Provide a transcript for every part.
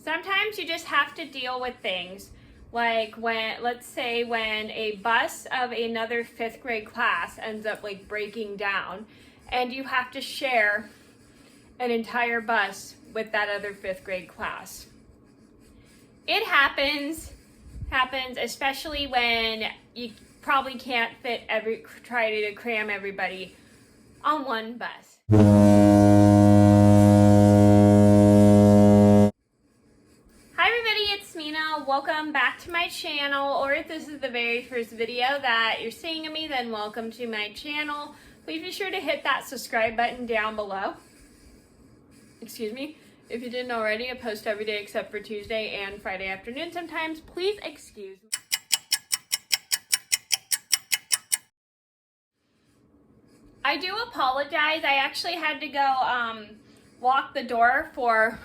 Sometimes you just have to deal with things like let's say when a bus of another 5th grade class ends up like breaking down and you have to share an entire bus with that other 5th grade class. It happens especially when you probably can't try to cram everybody on one bus. Hi everybody, it's Mena. Welcome back to my channel, or if this is the very first video that you're seeing of me, then welcome to my channel. Please be sure to hit that subscribe button down below. Excuse me. If you didn't already, I post every day except for Tuesday and Friday afternoon sometimes. Please excuse me. I do apologize. I actually had to go lock the door for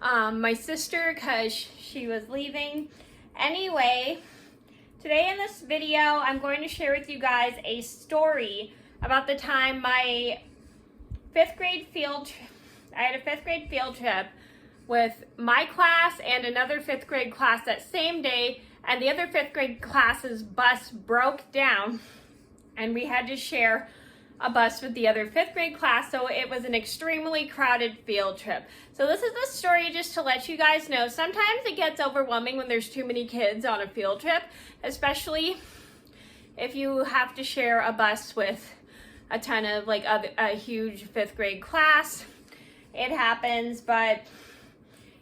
my sister because she was leaving. Anyway, today in this video, I'm going to share with you guys a story about the time I had a 5th grade field trip with my class and another 5th grade class that same day, and the other 5th grade class's bus broke down and we had to share a bus with the other 5th grade class, so it was an extremely crowded field trip. So this is the story just to let you guys know. Sometimes it gets overwhelming when there's too many kids on a field trip, especially if you have to share a bus with a ton of a huge 5th grade class. It happens, but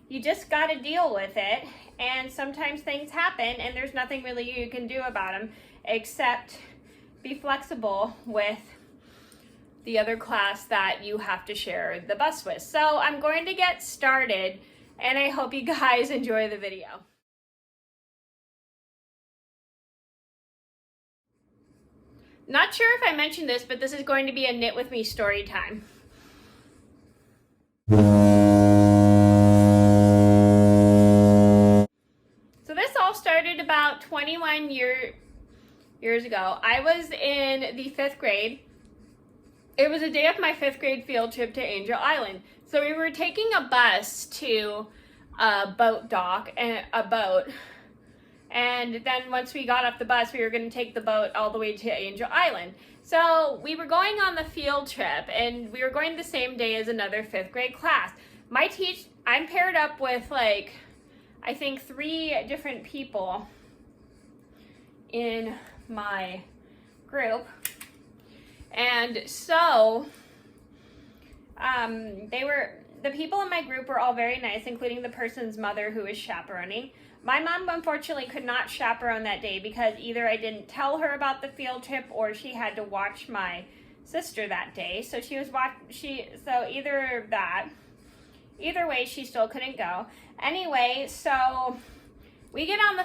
you just got to deal with it. And sometimes things happen and there's nothing really you can do about them except be flexible with the other class that you have to share the bus with. So I'm going to get started and I hope you guys enjoy the video. Not sure if I mentioned this, but this is going to be a knit with me story time. So this all started about 21 years ago. I was in the 5th grade. It was a day of my 5th grade field trip to Angel Island. So we were taking a bus to a boat dock, and then once we got off the bus, we were going to take the boat all the way to Angel Island. So we were going on the field trip, and we were going the same day as another 5th grade class. I'm paired up with I think 3 different people in my group. And so the people in my group were all very nice, including the person's mother who was chaperoning. My mom unfortunately could not chaperone that day because either I didn't tell her about the field trip or she had to watch my sister that day. So either way she still couldn't go. Anyway, so we get on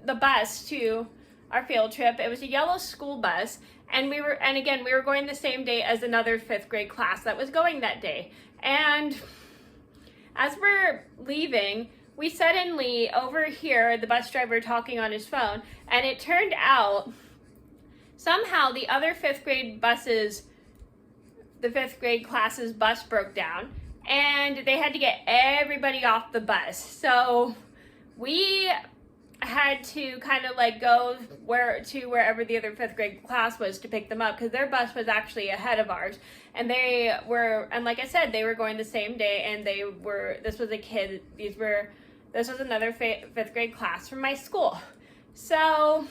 the bus to our field trip. It was a yellow school bus, and we were going the same day as another 5th grade class that was going that day. And as we're leaving, we suddenly overhear the bus driver talking on his phone, and it turned out somehow the other 5th grade the 5th grade class's bus broke down, and they had to get everybody off the bus. So we had to kind of go wherever the other 5th grade class was to pick them up, because their bus was actually ahead of ours, and like I said, they were going the same day, and this was another 5th grade class from my school. So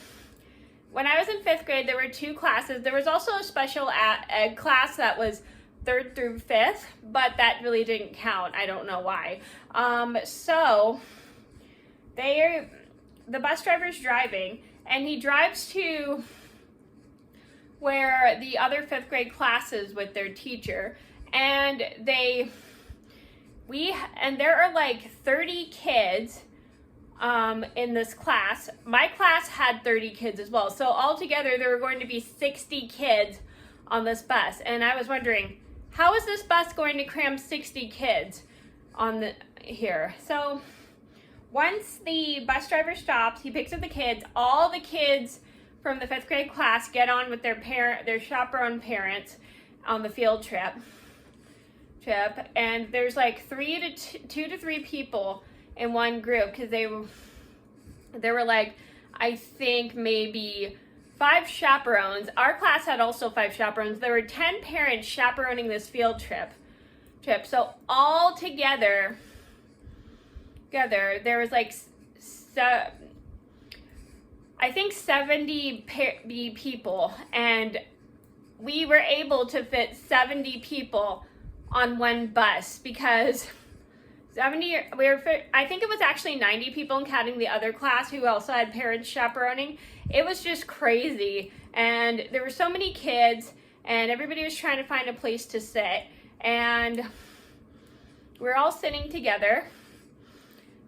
when I was in 5th grade, there were 2 classes. There was also a special ed class that was 3rd through 5th, but that really didn't count. I don't know why. So the bus driver's driving, and he drives to where the other 5th grade class is with their teacher, and there are 30 kids in this class. My class had 30 kids as well, so altogether there were going to be 60 kids on this bus, and I was wondering, how is this bus going to cram 60 kids here? So once the bus driver stops, he picks up the kids. All the kids from the 5th grade class get on with their chaperone parents on the field trip, and there's 2 to 3 people in one group because there were like, I think maybe 5 chaperones. Our class had also 5 chaperones. There were 10 parents chaperoning this field trip. So all together, there was like, I think 70 people, and we were able to fit 70 people on one bus because I think it was actually 90 people counting the other class who also had parents chaperoning. It was just crazy, and there were so many kids, and everybody was trying to find a place to sit, and we're all sitting together,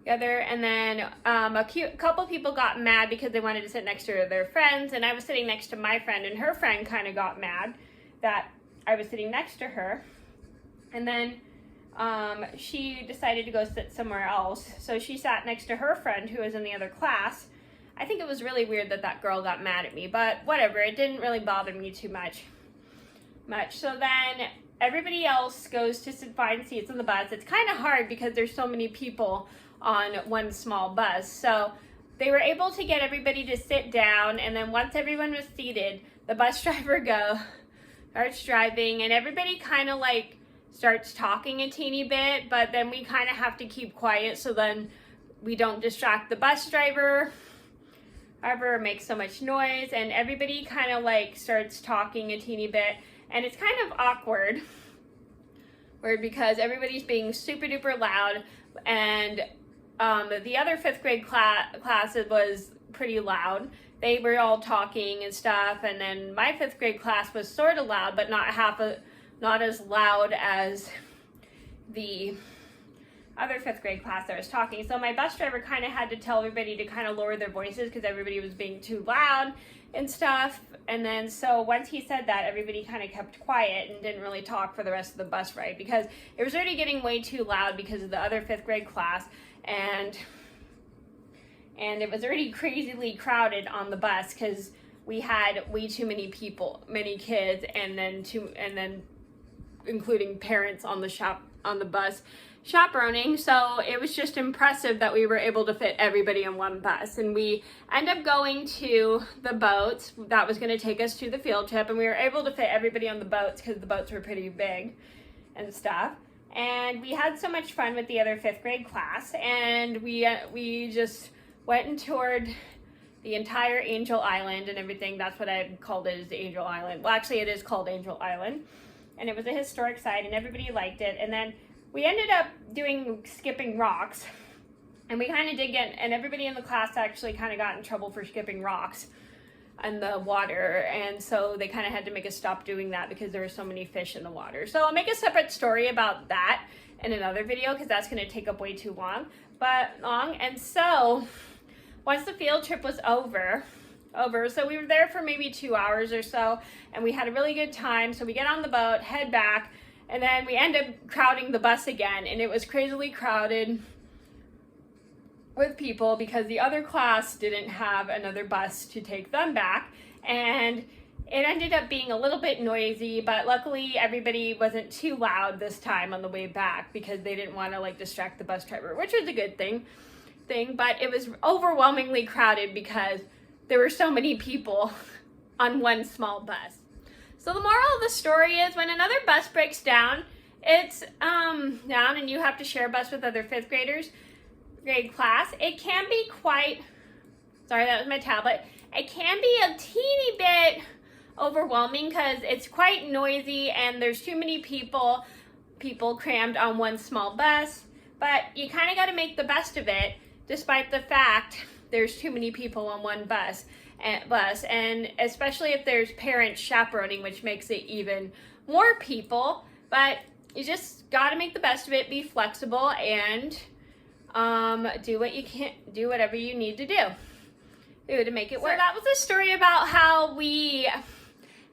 and then a couple people got mad because they wanted to sit next to their friends, and I was sitting next to my friend, and her friend kind of got mad that I was sitting next to her, and then she decided to go sit somewhere else, so she sat next to her friend who was in the other class. I think it was really weird that girl got mad at me, but whatever, it didn't really bother me too much. So then everybody else goes to find seats on the bus. It's kind of hard because there's so many people on one small bus. So they were able to get everybody to sit down, and then once everyone was seated, the bus driver starts driving, and everybody kind of like starts talking a teeny bit, but then we kind of have to keep quiet so then we don't distract the bus driver or make so much noise, and everybody kind of like starts talking a teeny bit, and it's kind of awkward because everybody's being super duper loud, and the other 5th grade class was pretty loud. They were all talking and stuff, and then my 5th grade class was sort of loud, but not as loud as the other 5th grade class that was talking. So my bus driver kind of had to tell everybody to kind of lower their voices because everybody was being too loud and stuff. And then so once he said that, everybody kind of kept quiet and didn't really talk for the rest of the bus ride because it was already getting way too loud because of the other 5th grade class, and it was already crazily crowded on the bus because we had way too many people, many kids, and then including parents on the bus chaperoning. So it was just impressive that we were able to fit everybody on one bus, and we ended up going to the boats that was going to take us to the field trip, and we were able to fit everybody on the boats because the boats were pretty big and stuff. And we had so much fun with the other 5th grade class, and we just went and toured the entire Angel Island and everything. That's what I called it, is Angel Island. Well, actually it is called Angel Island, and it was a historic site, and everybody liked it. And then we ended up skipping rocks, and we kind of did and everybody in the class actually kind of got in trouble for skipping rocks in the water, and so they kind of had to make us stop doing that because there were so many fish in the water. So I'll make a separate story about that in another video because that's going to take up way too long. And so once the field trip was over, so we were there for maybe 2 hours or so, and we had a really good time. So we get on the boat, head back, and then we end up crowding the bus again, and it was crazily crowded with people because the other class didn't have another bus to take them back, and it ended up being a little bit noisy, but luckily everybody wasn't too loud this time on the way back because they didn't want to like distract the bus driver, which was a good thing, but it was overwhelmingly crowded because there were so many people on one small bus. So the moral of the story is when another bus breaks down, it's down and you have to share a bus with other 5th grade class, it can be sorry, that was my tablet. It can be a teeny bit overwhelming because it's quite noisy and there's too many people crammed on one small bus, but you kind of got to make the best of it despite the fact there's too many people on one bus, and especially if there's parents chaperoning, which makes it even more people. But you just got to make the best of it, be flexible, and do whatever you need to do to make it work. So that was a story about how we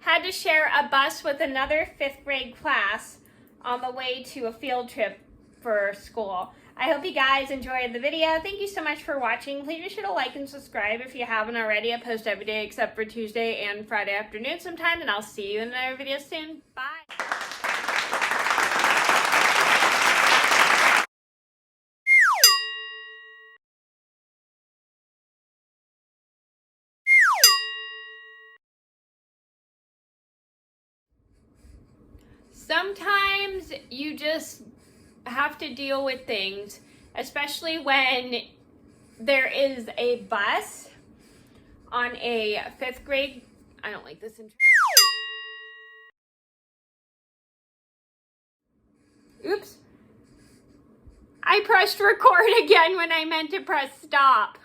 had to share a bus with another 5th grade class on the way to a field trip for school. I hope you guys enjoyed the video. Thank you so much for watching. Please be sure to like and subscribe if you haven't already. I post every day except for Tuesday and Friday afternoon sometime, and I'll see you in another video soon. Bye. Sometimes you just have to deal with things, especially when there is a bus on a 5th grade. I don't like this. Oops. I pressed record again when I meant to press stop.